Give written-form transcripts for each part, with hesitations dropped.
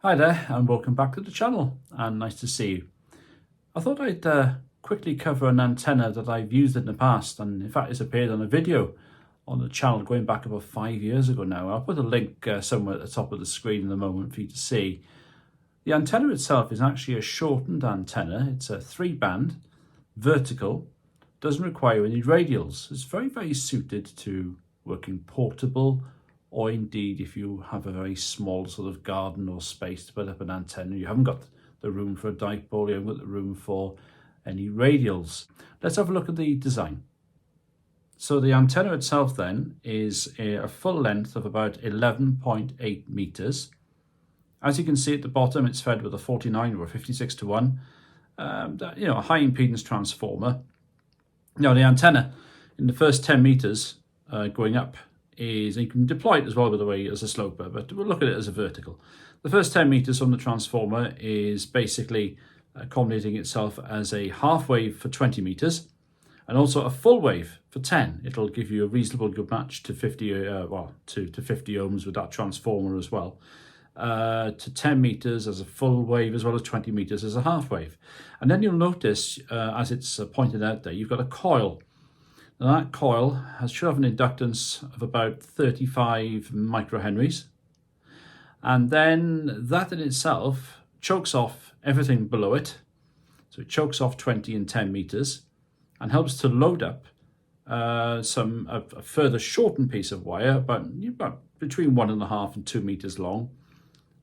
Hi there and welcome back to the channel, and nice to see you. I thought I'd quickly cover an antenna that I've used in the past, and in fact it's appeared on a video on the channel going back about 5 years ago now. I'll put a link somewhere at the top of the screen in a moment for you to see. The antenna itself is actually a shortened antenna. It's a 3-band, vertical, doesn't require any radials. It's very suited to working portable, or indeed if you have a very small sort of garden or space to put up an antenna. You haven't got the room for a dipole, you haven't got the room for any radials. Let's have a look at the design. So the antenna itself then is a full length of about 11.8 meters. As you can see at the bottom, it's fed with a 49 or a 56 to 1, a high impedance transformer. Now the antenna in the first 10 meters going up is, you can deploy it as well by the way as a sloper, but we'll look at it as a vertical. The first 10 meters on the transformer is basically accommodating itself as a half wave for 20 meters and also a full wave for 10. It'll give you a reasonable good match to 50 to 50 ohms with that transformer as well. To 10 meters as a full wave, as well as 20 meters as a half wave. And then you'll notice, as it's pointed out there, you've got a coil. Now that coil should have an inductance of about 35 microhenries. And then that in itself chokes off everything below it. So it chokes off 20 and 10 meters and helps to load up a further shortened piece of wire, about between 1.5 and 2 meters long.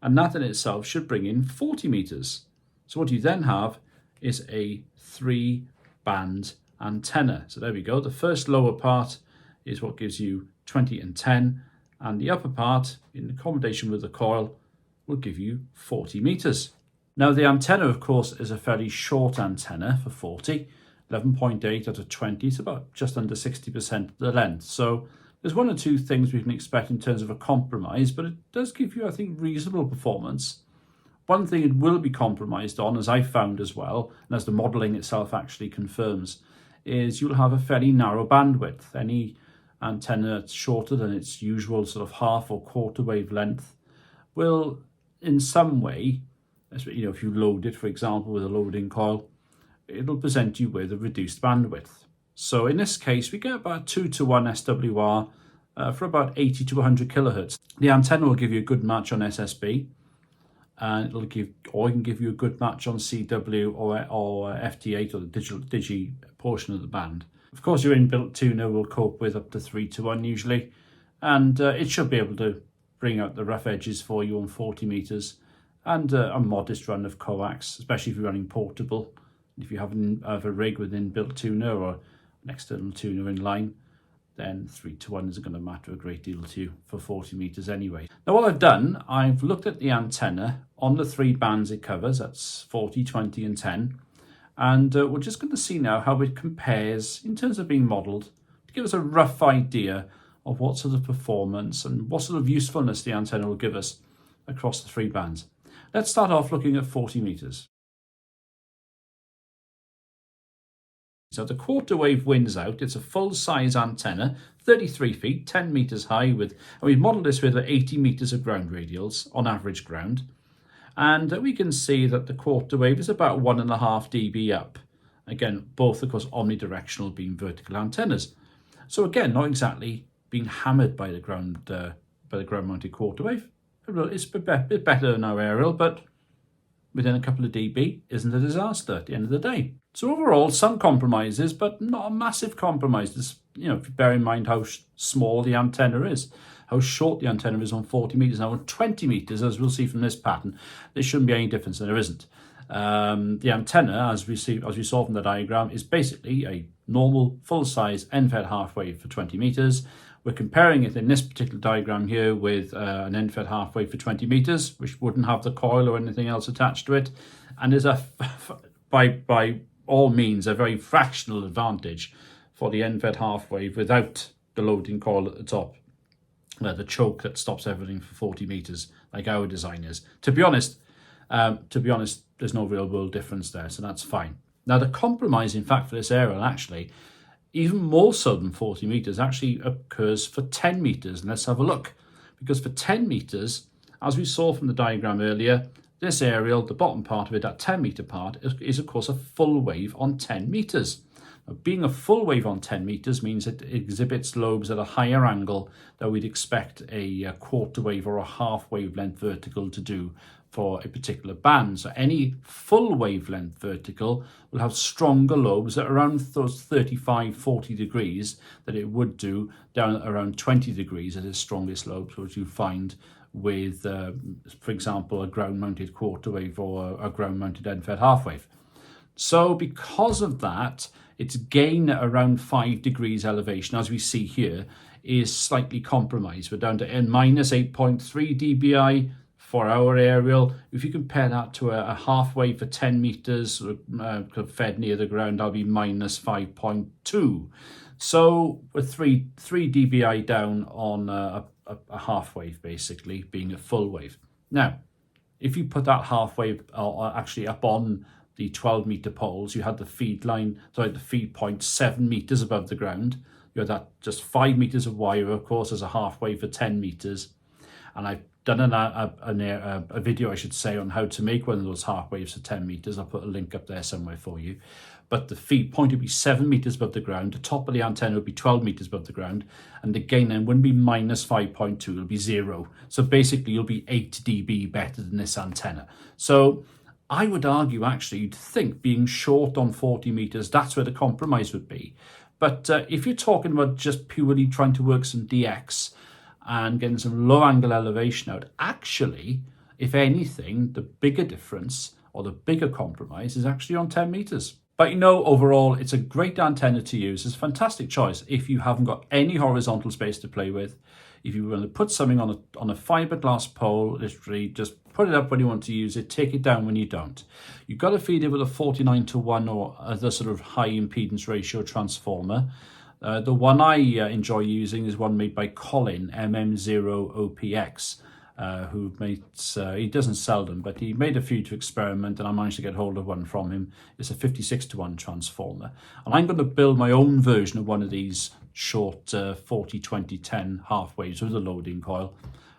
And that in itself should bring in 40 meters. So what you then have is a 3-band antenna. So there we go. The first lower part is what gives you 20 and 10, and the upper part, in accommodation with the coil, will give you 40 meters. Now the antenna, of course, is a fairly short antenna for 40, 11.8 out of 20. It's about just under 60% of the length. So there's one or two things we can expect in terms of a compromise, but it does give you, I think, reasonable performance. One thing it will be compromised on, as I found as well, and as the modelling itself actually confirms, is you'll have a fairly narrow bandwidth. Any antenna that's shorter than its usual sort of half or quarter wave length will, in some way, if you load it, for example, with a loading coil, it'll present you with a reduced bandwidth. So in this case, we get about 2-to-1 SWR for about 80 to 100 kilohertz. The antenna will give you a good match on SSB, and it can give you a good match on CW or FT8 or the digi portion of the band. Of course, your inbuilt tuner will cope with up to 3-to-1 usually, and it should be able to bring out the rough edges for you on 40 meters and a modest run of coax, especially if you're running portable. If you have a rig with an inbuilt tuner or an external tuner in line, then 3-to-1 isn't going to matter a great deal to you for 40 meters anyway. Now what I've done, I've looked at the antenna on the 3 bands it covers, that's 40, 20 and 10, and we're just going to see now how it compares in terms of being modelled to give us a rough idea of what sort of performance and what sort of usefulness the antenna will give us across the 3 bands. Let's start off looking at 40 meters. So the quarter wave wins out. It's a full size antenna, 33 feet, 10 meters high, and we've modelled this with 80 meters of ground radials on average ground. And we can see that the quarter wave is about 1.5 dB up. Again, both of course omnidirectional being vertical antennas. So again, not exactly being hammered by the ground mounted quarter wave. It's a bit better than our aerial, but within a couple of dB isn't a disaster at the end of the day. So overall, some compromises, but not a massive compromise. If you bear in mind how small the antenna is, how short the antenna is on 40 meters. Now on 20 meters, as we'll see from this pattern, there shouldn't be any difference, and there isn't. The antenna, as we saw from the diagram, is basically a normal full-size end-fed half wave for 20 meters. We're comparing it in this particular diagram here with an end-fed half wave for 20 meters, which wouldn't have the coil or anything else attached to it, and is by all means a very fractional advantage for the end-fed half wave without the loading coil at the top, the choke that stops everything for 40 meters, like our design is. To be honest, there's no real world difference there, so that's fine. Now the compromise, in fact, for this aerial actually, even more so than 40 meters, actually occurs for 10 meters. And let's have a look, because for 10 meters, As we saw from the diagram earlier, this aerial, the bottom part of it, that 10 metre part, is of course a full wave on 10 metres. Now, being a full wave on 10 metres means it exhibits lobes at a higher angle than we'd expect a quarter wave or a half wavelength vertical to do for a particular band. So any full wavelength vertical will have stronger lobes at around those 35-40 degrees that it would do down at around 20 degrees at its strongest lobes, which you find with, for example, a ground-mounted quarter wave or a ground-mounted end-fed half wave. So because of that, its gain at around 5 degrees elevation, as we see here, is slightly compromised. We're down to minus 8.3 dBi for our aerial. If you compare that to a half wave for 10 meters fed near the ground, that'll be minus 5.2. So we're 3 dBi down on a half wave, basically being a full wave. Now, if you put that half wave actually up on the 12-meter poles, you had the feed point 7 meters above the ground. You had that just 5 meters of wire, of course, as a half wave for 10 meters. And I've done a video, I should say, on how to make one of those half waves for 10 meters. I'll put a link up there somewhere for you. But the feed point would be 7 meters above the ground. The top of the antenna would be 12 meters above the ground. And the gain then wouldn't be minus 5.2, it'll be 0. So basically you'll be 8 dB better than this antenna. So I would argue, actually, you'd think being short on 40 meters, that's where the compromise would be. But if you're talking about just purely trying to work some DX and getting some low angle elevation out, actually, if anything, the bigger difference or the bigger compromise is actually on 10 meters. But overall, it's a great antenna to use. It's a fantastic choice if you haven't got any horizontal space to play with. If you want to put something on a fiberglass pole, literally just put it up when you want to use it, take it down when you don't. You've got to feed it with a 49:1 or other sort of high impedance ratio transformer. The one I enjoy using is one made by Colin, MM0OPX, who makes, he doesn't sell them, but he made a few to experiment, and I managed to get hold of one from him. It's a 56:1 transformer. And I'm going to build my own version of one of these short 40-20-10 half waves with a loading coil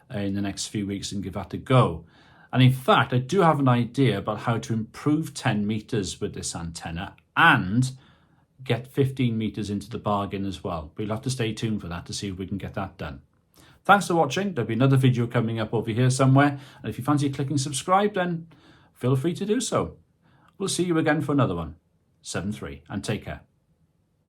in the next few weeks and give that a go. And in fact, I do have an idea about how to improve 10 meters with this antenna and get 15 meters into the bargain as well. We'll have to stay tuned for that to see if we can get that done. Thanks for watching. There'll be another video coming up over here somewhere. And if you fancy clicking subscribe, then feel free to do so. We'll see you again for another one. 7-3, and take care.